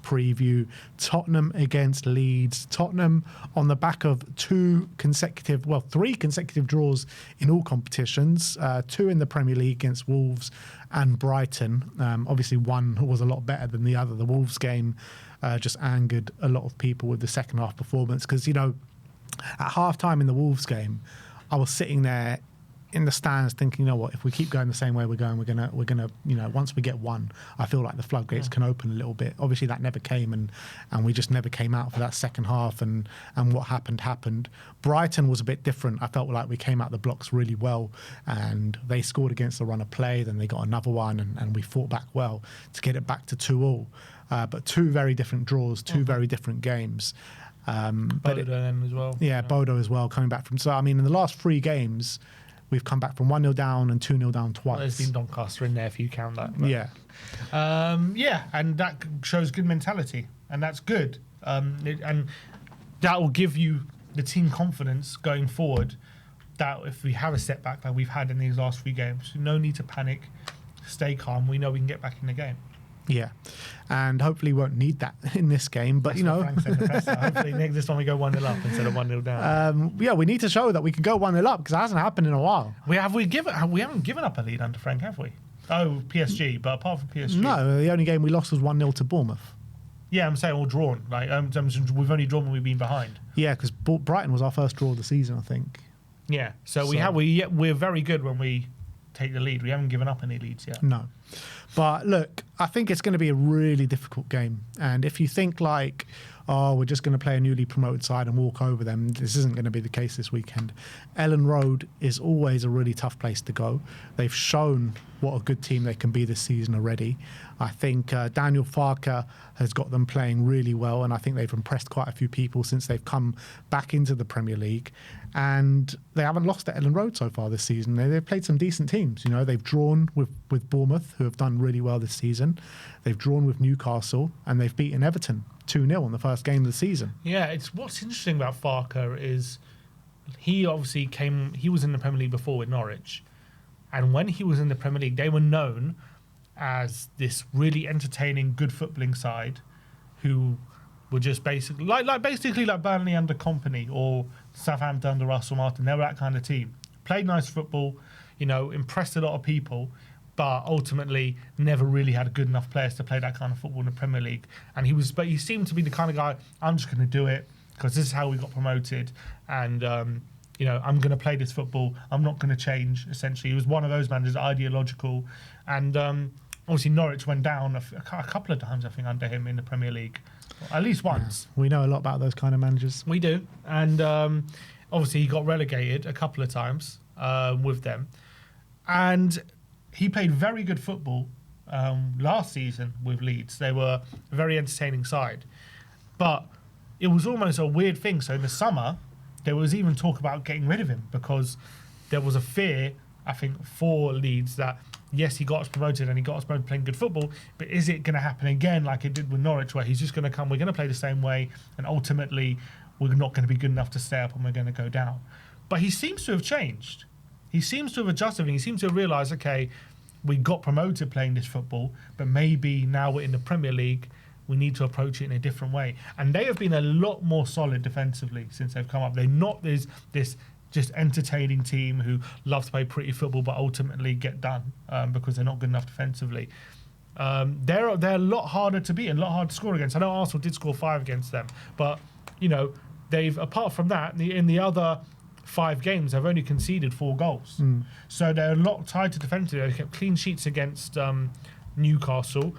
preview. Tottenham against Leeds. Tottenham on the back of three consecutive draws in all competitions, 2 in the Premier League against Wolves and Brighton. Obviously, one was a lot better than the other. The Wolves game just angered a lot of people with the second half performance because, at half-time in the Wolves game, I was sitting there in the stands thinking, what, if we keep going the same way we're going, we're gonna once we get one, I feel like the floodgates can open a little bit. Obviously that never came, and we just never came out for that second half, and what happened. Brighton was a bit different. I felt like we came out the blocks really well, and they scored against the run of play, then they got another one, and we fought back well to get it back to 2-2. But 2 very different draws, 2 very different games. Bodo then as well. Yeah, Bodo as well, coming back from... So, in the last 3 games, we've come back from 1-0 down and 2-0 down twice. Well, there's been Doncaster in there if you count that. But. Yeah. And that shows good mentality, and that's good. And that will give you the team confidence going forward that if we have a setback like we've had in these last 3 games, no need to panic, stay calm. We know we can get back in the game. Yeah, and hopefully we won't need that in this game. But That's what Frank said in the presser. Hopefully next time we go 1-0 up instead of 1-0 down. We need to show that we can go 1-0 up because it hasn't happened in a while. We haven't given up a lead under Frank, have we? Oh, PSG, but apart from PSG, no. The only game we lost was 1-0 to Bournemouth. Yeah, I'm saying all drawn. Like we've only drawn when we've been behind. Yeah, because Brighton was our first draw of the season, I think. Yeah, so we're very good when we take the lead. We haven't given up any leads yet. No. But look, I think it's going to be a really difficult game. And if you think like, we're just going to play a newly promoted side and walk over them, this isn't going to be the case this weekend. Ellen Road is always a really tough place to go. They've shown what a good team they can be this season already. I think Daniel Farker has got them playing really well, and I think they've impressed quite a few people since they've come back into the Premier League. And they haven't lost at Ellen Road so far this season. They've played some decent teams. They've drawn with Bournemouth, who have done really well this season. They've drawn with Newcastle, and they've beaten Everton 2-0 in the first game of the season. Yeah, what's interesting about Farker is he obviously he was in the Premier League before with Norwich. And when he was in the Premier League, they were known as this really entertaining, good footballing side who were just basically like Burnley under Kompany or Southampton under Russell Martin. They were that kind of team. Played nice football, impressed a lot of people, but ultimately never really had good enough players to play that kind of football in the Premier League. And he seemed to be the kind of guy, I'm just going to do it because this is how we got promoted, and I'm going to play this football. I'm not going to change, essentially. He was one of those managers, ideological. And obviously Norwich went down a couple of times, I think, under him in the Premier League. At least once. Yeah, we know a lot about those kind of managers. We do. And obviously he got relegated a couple of times with them. And he played very good football last season with Leeds. They were a very entertaining side. But it was almost a weird thing. So in the summer, there was even talk about getting rid of him because there was a fear, I think, for Leeds that, yes, he got us promoted and he got us promoted playing good football, but is it going to happen again like it did with Norwich, where he's just going to come, we're going to play the same way, and ultimately we're not going to be good enough to stay up and we're going to go down? But he seems to have changed. He seems to have adjusted and he seems to have realised, okay, we got promoted playing this football, but maybe now we're in the Premier League, we need to approach it in a different way. And they have been a lot more solid defensively since they've come up. They're not this just entertaining team who love to play pretty football but ultimately get done because they're not good enough defensively. They're a lot harder to beat and a lot harder to score against. I know Arsenal did score 5 against them, but they've, apart from that, in the other 5 games, they've only conceded 4 goals. So they're a lot tighter defensively. They kept clean sheets against Newcastle.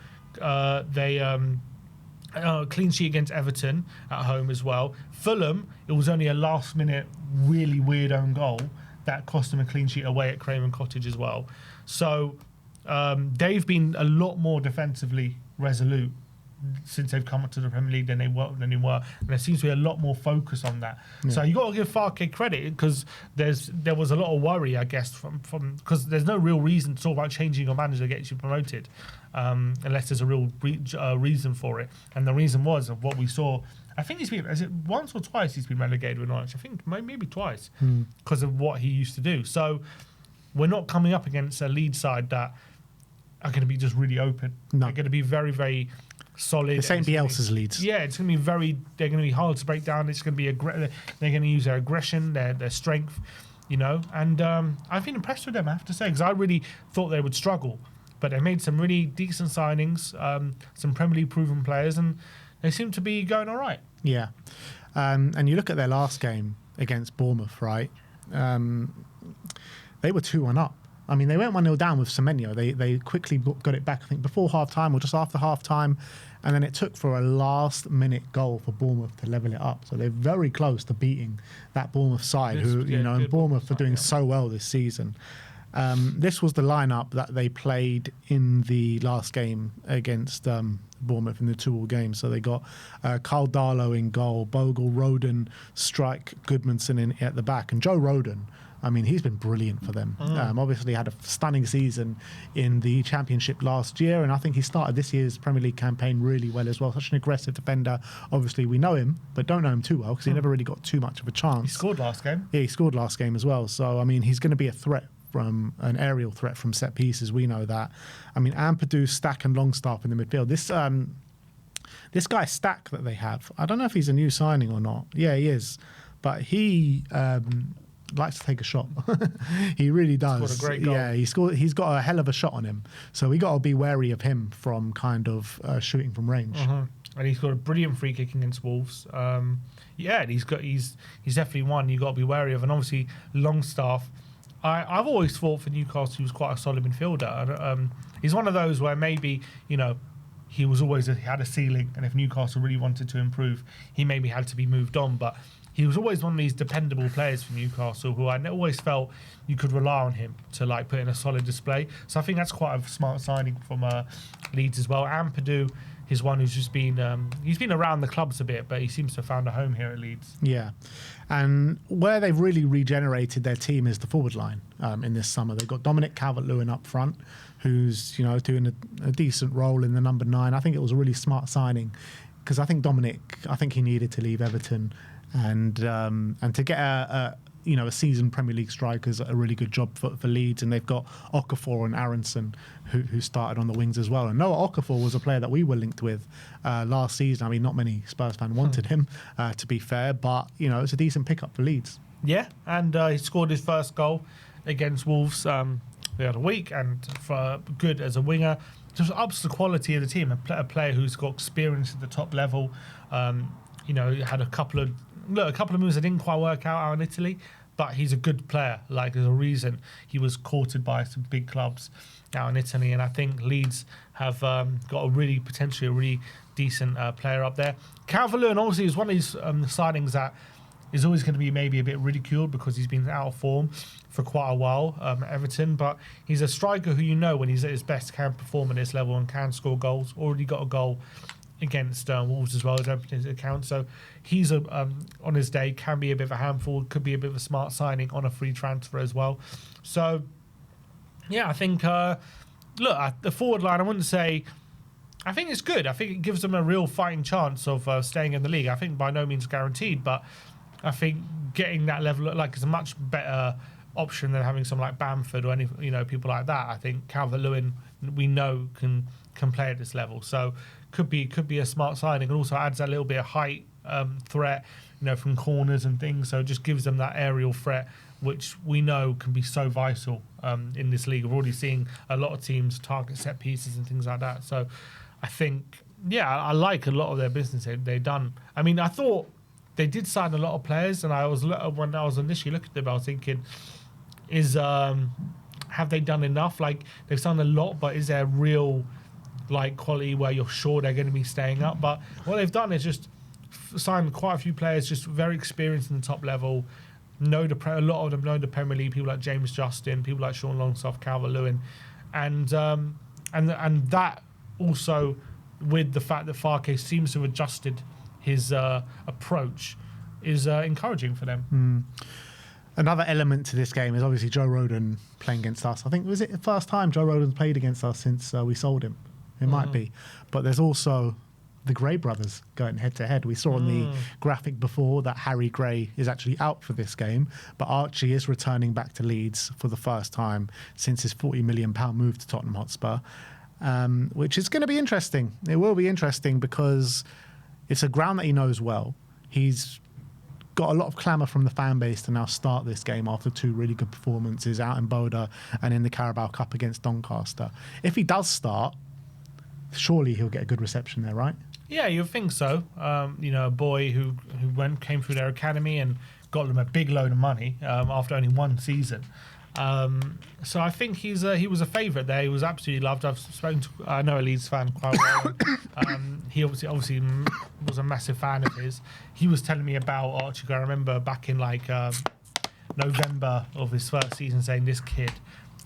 Clean sheet against Everton at home as well. Fulham, it was only a last-minute, really weird own goal that cost them a clean sheet away at Craven Cottage as well. So they've been a lot more defensively resolute since they've come up to the Premier League than they were, and there seems to be a lot more focus on that. Yeah. So you got to give Farke credit because there was a lot of worry, I guess, from because there's no real reason to talk about changing your manager to get you promoted unless there's a real reason for it. And the reason was of what we saw. I think he's been, is it once or twice he's been relegated with Norwich? I think maybe twice because of what he used to do. So we're not coming up against a Leeds side that are going to be just really open. No. They're going to be very, very solid. This ain't Bielsa's Leeds. Yeah, it's going to be they're going to be hard to break down. It's going to be they're going to use their aggression, their strength, and I've been impressed with them, I have to say, because I really thought they would struggle. But they made some really decent signings, some Premier League proven players, and they seem to be going all right. Yeah. And you look at their last game against Bournemouth, right? They were 2-1 up. I mean, they went 1-0 down with Semenyo. They quickly got it back, I think, before half-time or just after half-time. And then it took for a last-minute goal for Bournemouth to level it up. So they're very close to beating that Bournemouth side, and Bournemouth are doing so well this season. This was the lineup that they played in the last game against Bournemouth in the 2-2 game. So they got Carl Darlow in goal, Bogle, Roden, Strike, Goodmanson at the back. And Joe Roden, I mean, he's been brilliant for them. Obviously had a stunning season in the Championship last year, and I think he started this year's Premier League campaign really well as well. Such an aggressive defender. Obviously, we know him, but don't know him too well because he never really got too much of a chance. He scored last game. Yeah, he scored last game as well. So, I mean, he's going to be a threat from an aerial threat from set pieces. We know that. I mean, Ampadu, Stack and Longstaff in the midfield. This guy Stack that they have, I don't know if he's a new signing or not. Yeah, he is. But he likes to take a shot. He really does. Scored a great goal. Yeah, he's got a hell of a shot on him. So we got to be wary of him from kind of shooting from range. And he's got a brilliant free kick against Wolves. And he's definitely one you got to be wary of. And obviously Longstaff, I've always thought for Newcastle he was quite a solid midfielder. He's one of those where maybe, he had a ceiling, and if Newcastle really wanted to improve, he maybe had to be moved on. But he was always one of these dependable players for Newcastle who I always felt you could rely on him to put in a solid display. So I think that's quite a smart signing from Leeds as well. Ampadu is one who's just been he's been around the clubs a bit, but he seems to have found a home here at Leeds. Yeah, and where they've really regenerated their team is the forward line in this summer. They've got Dominic Calvert-Lewin up front, who's doing a decent role in the number 9. I think it was a really smart signing because I think he needed to leave Everton, and to get a seasoned Premier League striker is a really good job for Leeds. And they've got Okafor and Aronson who started on the wings as well. And Noah Okafor was a player that we were linked with last season. I mean, not many Spurs fans wanted him, to be fair, but it's a decent pickup for Leeds. Yeah, and he scored his first goal against Wolves the other week, and for good as a winger. Just ups the quality of the team. A player who's got experience at the top level. Had a couple of moves that didn't quite work out in Italy, but he's a good player. There's a reason he was courted by some big clubs out in Italy, and I think Leeds have got potentially a really decent player up there. Calvert-Lewin obviously is one of these signings that is always going to be maybe a bit ridiculed because he's been out of form for quite a while at Everton, but he's a striker who when he's at his best can perform at this level and can score goals. Already got a goal against Wolves as well as opening his account, so he's on his day can be a bit of a handful, could be a bit of a smart signing on a free transfer as well. So I think the forward line, I wouldn't say, I think it's good. I think it gives them a real fighting chance of staying in the league. I think by no means guaranteed, but I think getting that level is a much better option than having someone like Bamford or any people like that. I think Calvert-Lewin we know can play at this level, so could be a smart signing, and also adds that little bit of height threat from corners and things, so it just gives them that aerial threat which we know can be so vital in this league. We're already seeing a lot of teams target set pieces and things like that, so I think I like a lot of their business they've done. I mean, I thought they did sign a lot of players, and when I was initially looking at them I was thinking, have they done enough? They've signed a lot, but is there real quality where you're sure they're going to be staying up? But what they've done is just signed quite a few players, just very experienced in the top level. A lot of them know the Premier League. People like James Justin, people like Sean Longstaff, Calvert-Lewin, and that also with the fact that Farke seems to have adjusted his approach is encouraging for them. Another element to this game is obviously Joe Roden playing against us. I think, was it the first time Joe Roden's played against us since we sold him? It might be. But there's also the Gray brothers going head-to-head. We saw on the graphic before that Harry Gray is actually out for this game, but Archie is returning back to Leeds for the first time since his £40 million move to Tottenham Hotspur. which is going to be interesting. It will be interesting because it's a ground that he knows well. He's got a lot of clamour from the fan base to now start this game after 2 really good performances out in Boda and in the Carabao Cup against Doncaster. If he does start, surely he'll get a good reception there, right? Yeah, you'd think so. A boy who came through their academy and got them a big load of money after only 1 season. So I think he was a favourite there. He was absolutely loved. I know a Leeds fan quite well. He obviously was a massive fan of his. He was telling me about Archie Gray. I remember back in November of his first season saying this kid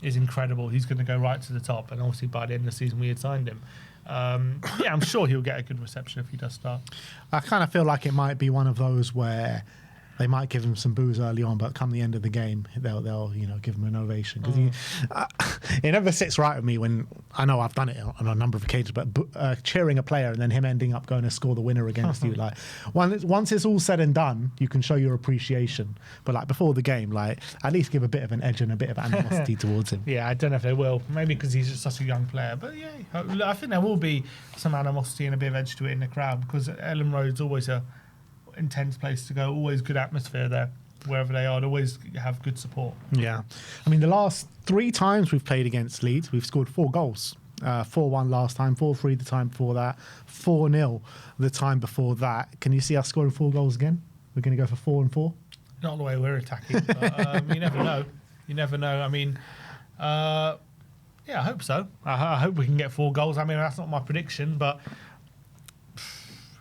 is incredible. He's going to go right to the top. And obviously by the end of the season we had signed him. I'm sure he'll get a good reception if he does start. I kind of feel like it might be one of those where they might give him some boos early on, but come the end of the game, they'll give him an ovation. Because it never sits right with me when, I know I've done it on a number of occasions, but cheering a player and then him ending up going to score the winner against you. Like once it's all said and done, you can show your appreciation. But like before the game, like at least give a bit of an edge and a bit of animosity towards him. Yeah, I don't know if they will. Maybe because he's just such a young player. But yeah, I think there will be some animosity and a bit of edge to it in the crowd because Ellen Road's always a intense place to go, always good atmosphere there wherever they are. They always have good support. Yeah, I mean the last 3 times we've played against Leeds, we've scored 4 goals. 4-1 last time, 4-3 the time before that, 4-0 the time before that. Can you see us scoring 4 goals again? We're going to go for 4 and 4. Not the way we're attacking, but you never know. You never know. I mean, yeah, I hope so. I hope we can get 4 goals. I mean, that's not my prediction, but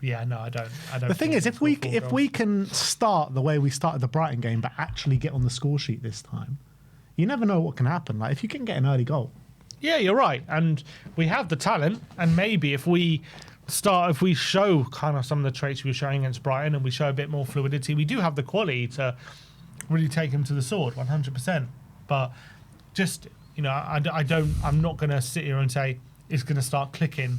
yeah, no, I don't. The thing is, if we can start the way we started the Brighton game, but actually get on the score sheet this time, you never know what can happen. Like if you can get an early goal. Yeah, you're right, and we have the talent, and maybe if we show kind of some of the traits we were showing against Brighton, and we show a bit more fluidity, we do have the quality to really take him to the sword, 100%. But just I'm not going to sit here and say it's going to start clicking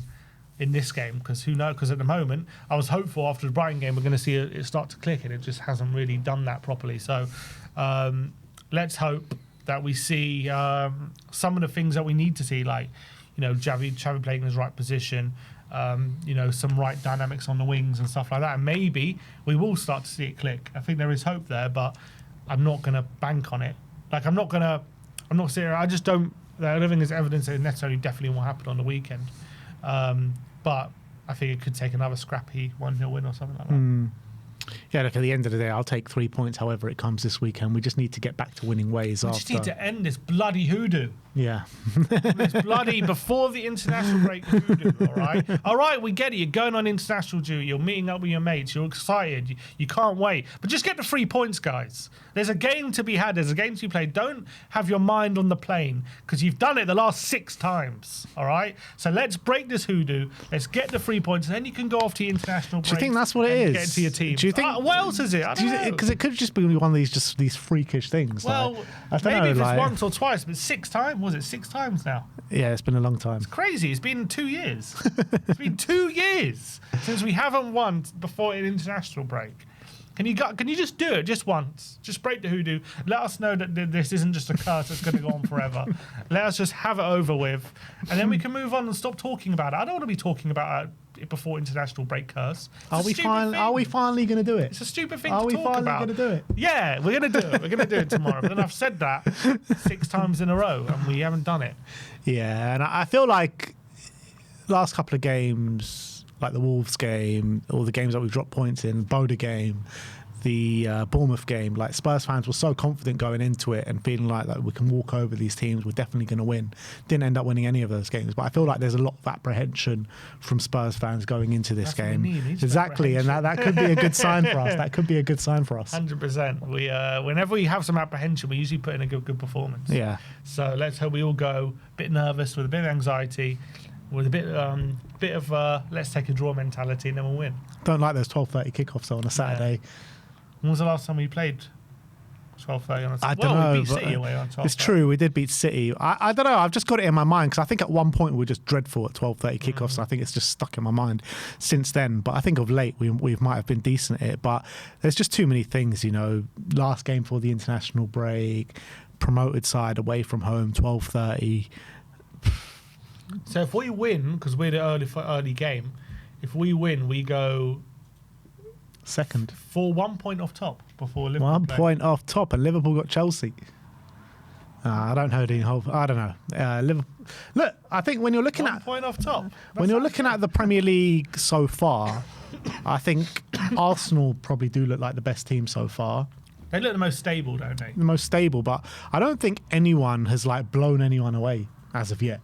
in this game because who knows? Because at the moment, I was hopeful after the Brighton game we're going to see it start to click, and it just hasn't really done that properly. So let's hope that we see some of the things that we need to see, like Xavi playing in his right position, some right dynamics on the wings and stuff like that, and maybe we will start to see it click. I think there is hope there, but I'm not going to bank on it. Like I'm not sitting here. I don't think there's evidence that it necessarily definitely will happen on the weekend. But I think it could take another scrappy 1-0 win or something like that. Yeah, look, at the end of the day, I'll take 3 points however it comes this weekend. We just need to get back to winning ways. We just need to end this bloody hoodoo. Yeah. This bloody before the international break hoodoo, all right? All right, we get it. You're going on international duty. You're meeting up with your mates. You're excited. You can't wait. But just get the 3 points, guys. There's a game to be had. There's a game to be played. Don't have your mind on the plane because you've done it the last 6 times, all right? So let's break this hoodoo. Let's get the 3 points, and then you can go off to your international break. Do you think that's what it is? Get into your team. Do you think? What else is it? I don't know. Because it could just be one of these freakish things. Well, like, I don't maybe know, if like, it's once or twice, but 6 times. Was it 6 times now? Yeah, it's been a long time. It's crazy. It's been 2 years. It's been 2 years since we haven't won before an international break. Can you just do it just once? Just break the hoodoo. Let us know that this isn't just a curse that's going to go on forever. Let us just have it over with, and then we can move on and stop talking about it. I don't want to be talking about it before international break curse. Are we finally going to do it? It's a stupid thing to talk about. Are we finally about. going to do it? Yeah, we're going to do it. We're going to do it tomorrow. But then I've said that 6 times in a row, and we haven't done it. Yeah, and I feel like last couple of games, like the Wolves game, all the games that we've dropped points in, Boda game, the Bournemouth game, like Spurs fans were so confident going into it and feeling like we can walk over these teams, we're definitely going to win. Didn't end up winning any of those games, but I feel like there's a lot of apprehension from Spurs fans going into this game. Exactly, and that could be a good sign for us. That could be a good sign for us. 100%. We whenever we have some apprehension, we usually put in a good performance. Yeah. So let's hope we all go a bit nervous with a bit of anxiety, with a bit of let's take a draw mentality, and then we'll win. Don't like those 12:30 kickoffs though on a Saturday. Yeah. When was the last time we played 12:30 on a Saturday? I don't know. We beat City away on 12:30. It's true, we did beat City. I don't know. I've just got it in my mind because I think at one point we were just dreadful at 12:30 kickoffs. And I think it's just stuck in my mind since then. But I think of late we might have been decent at it. But there's just too many things, Last game for the international break, promoted side away from home, 12:30. So if we win, because we're the early game, if we win, we go second. For 1 point off top before Liverpool. 1 point off top, and Liverpool got Chelsea. I don't know, Dean Hope. I don't know. Liverpool. Look, I think when you're looking 1 point off top. when you're looking at the Premier League so far, I think Arsenal probably do look like the best team so far. They look the most stable, don't they? The most stable, but I don't think anyone has like blown anyone away as of yet.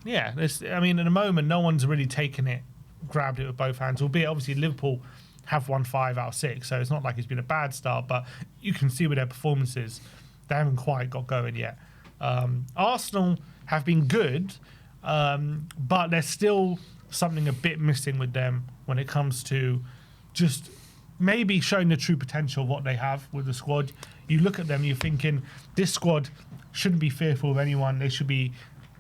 Yeah, I mean, at the moment, no one's really taken it, grabbed it with both hands. Albeit, obviously, Liverpool have won 5 out of 6, so it's not like it's been a bad start. But you can see with their performances, they haven't quite got going yet. Arsenal have been good, but there's still something a bit missing with them when it comes to just maybe showing the true potential of what they have with the squad. You look at them, you're thinking, this squad shouldn't be fearful of anyone. They should be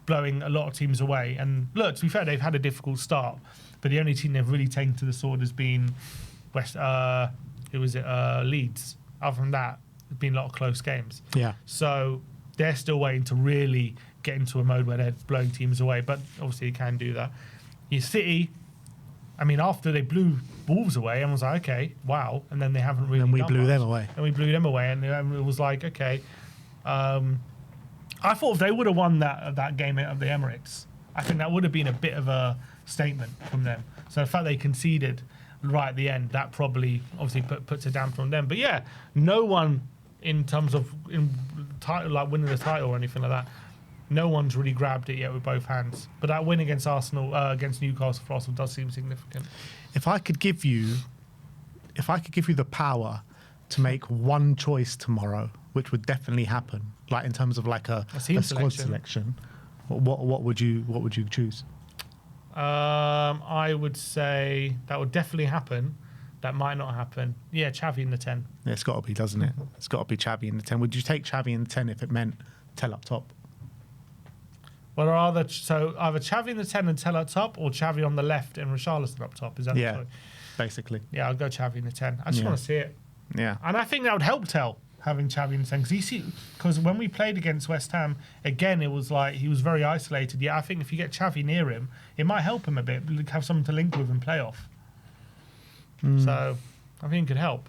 blowing a lot of teams away. And look, to be fair, they've had a difficult start, but the only team they've really taken to the sword has been Leeds. Other than that, there's been a lot of close games. Yeah. So they're still waiting to really get into a mode where they're blowing teams away, but obviously you can do that. Your City, I mean, after they blew Wolves away, everyone was like, okay, wow, and then they haven't really. And we done blew much. them away. And we blew them away, and it was like, okay. I thought if they would have won that game of the Emirates, I think that would have been a bit of a statement from them. So the fact they conceded right at the end, that probably obviously puts a damper on them. But yeah, no one in terms of title, like winning the title or anything like that, no one's really grabbed it yet with both hands. But that win against Arsenal, against Newcastle for Arsenal does seem significant. If I could give you the power to make one choice tomorrow, which would definitely happen, like in terms of like a squad selection, what would you choose? I would say that would definitely happen. That might not happen. Yeah, Xavi in the 10. Yeah, it's got to be, doesn't it? It's got to be Xavi in the 10. Would you take Xavi in the 10 if it meant Tell up top? Well, either Xavi in the 10 and Tell up top, or Xavi on the left and Richarlison up top. Is that the choice? Basically. Yeah, I'll go Xavi in the 10. I just want to see it. Yeah. And I think that would help Tell having Xavi in the 10, because when we played against West Ham, again, it was like he was very isolated. Yeah, I think if you get Xavi near him, it might help him a bit, have something to link with and play off. So I think it could help.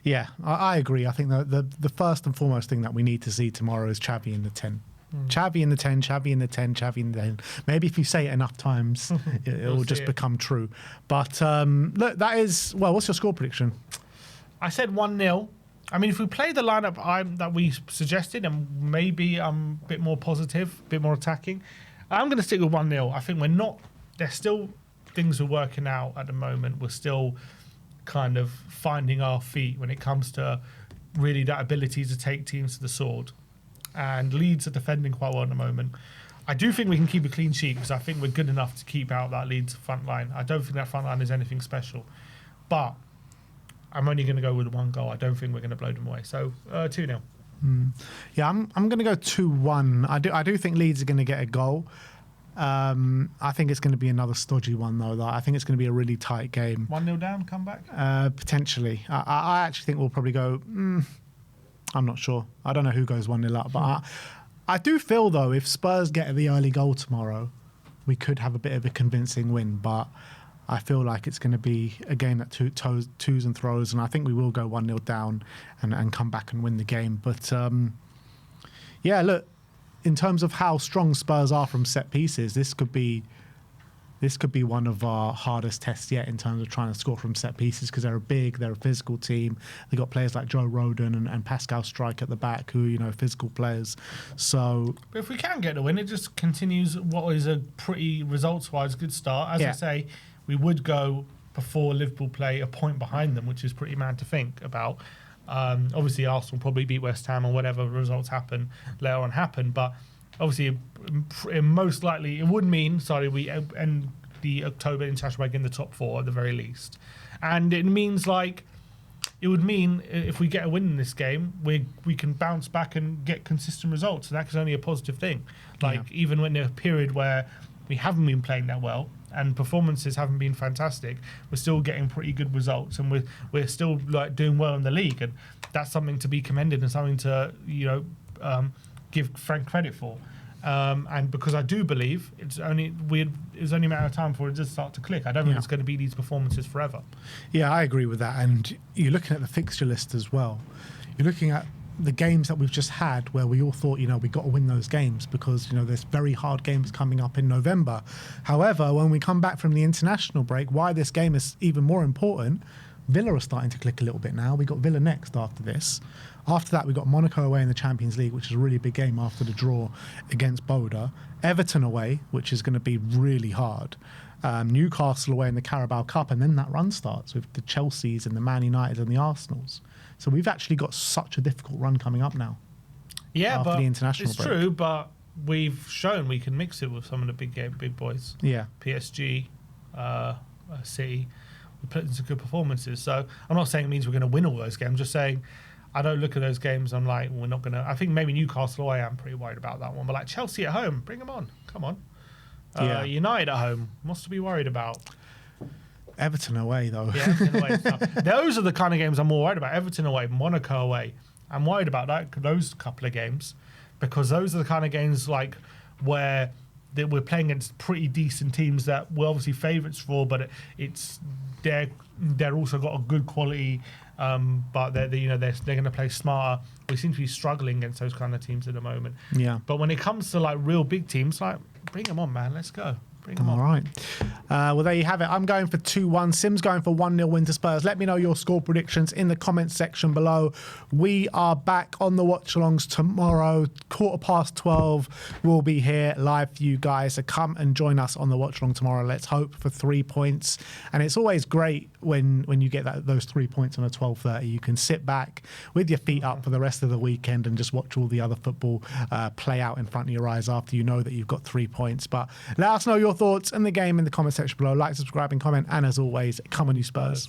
Yeah, I agree. I think the first and foremost thing that we need to see tomorrow is Xavi in the 10. Xavi in the 10, Xavi in the 10, Xavi in the 10. Maybe if you say it enough times, it will just become true. But look, that is, well, what's your score prediction? I said 1-0. I mean, if we play the lineup that we suggested, and maybe I'm a bit more positive, a bit more attacking, I'm going to stick with 1-0. I think there's still things are working out at the moment. We're still kind of finding our feet when it comes to really that ability to take teams to the sword. And Leeds are defending quite well at the moment. I do think we can keep a clean sheet because I think we're good enough to keep out that Leeds front line. I don't think that front line is anything special. But I'm only going to go with 1 goal. I don't think we're going to blow them away. So 2-0. Yeah, I'm going to go 2-1. I do think Leeds are going to get a goal. I think it's going to be another stodgy one, though. I think it's going to be a really tight game. 1-0 down, come back? Potentially. I actually think we'll probably go... I'm not sure. I don't know who goes 1-0 up. But I do feel, though, if Spurs get the early goal tomorrow, we could have a bit of a convincing win. But I feel like it's going to be a game that twos and throws. And I think we will go 1-0 down and come back and win the game. But, yeah, look, in terms of how strong Spurs are from set pieces, this could be one of our hardest tests yet in terms of trying to score from set pieces, because they're a physical team. They've got players like Joe Rodon and Pascal Strike at the back who, physical players. So, but if we can get a win, it just continues what is a pretty results-wise good start. As I say, we would go before Liverpool play a point behind them, which is pretty mad to think about. Obviously, Arsenal probably beat West Ham or whatever results happen later on happen, but obviously, most likely it would mean we end the October international break in the top 4 at the very least, and it would mean if we get a win in this game, we can bounce back and get consistent results, and that's only a positive thing. Even when in a period where we haven't been playing that well and performances haven't been fantastic, we're still getting pretty good results, and we're still doing well in the league, and that's something to be commended and something to give Frank credit for. And because I do believe it's only a matter of time before it does start to click. I don't think it's going to be these performances forever. Yeah, I agree with that. And you're looking at the fixture list as well. You're looking at the games that we've just had where we all thought, we got to win those games because, there's very hard games coming up in November. However, when we come back from the international break, why this game is even more important, Villa are starting to click a little bit now. We got Villa next after this. After that, we got Monaco away in the Champions League, which is a really big game after the draw against Boda. Everton away, which is going to be really hard. Newcastle away in the Carabao Cup, and then that run starts with the Chelseas and the Man United and the Arsenals. So we've actually got such a difficult run coming up now. Yeah, after but the international it's break. true. But we've shown we can mix it with some of the big boys. Yeah, PSG, City. We put in some good performances. So I'm not saying it means we're going to win all those games. I'm just saying I don't look at those games. I'm like, we're not going to. I think maybe Newcastle away. I'm pretty worried about that one. But like Chelsea at home, bring them on. Come on. United at home, what's to be worried about? Everton away though. Yeah, Everton away. So those are the kind of games I'm more worried about. Everton away, Monaco away. I'm worried about those couple of games because those are the kind of games like where we're playing against pretty decent teams that we're obviously favourites for, but they're also got a good quality. But they're going to play smarter. We seem to be struggling against those kind of teams at the moment. Yeah. But when it comes to like real big teams, like bring them on, man. Let's go. Bring them on. All right. Well, there you have it. I'm going for 2-1. Sim's going for 1-0 win to Spurs. Let me know your score predictions in the comments section below. We are back on the watch-alongs tomorrow, 12:15. We'll be here live for you guys. So come and join us on the watch-along tomorrow. Let's hope for 3 points. And it's always great when you get those 3 points on a 12:30. You can sit back with your feet up for the rest of the weekend and just watch all the other football play out in front of your eyes after you know that you've got 3 points. But let us know your thoughts and the game in the comment section below. Like, subscribe, and comment. And as always, come on, you Spurs.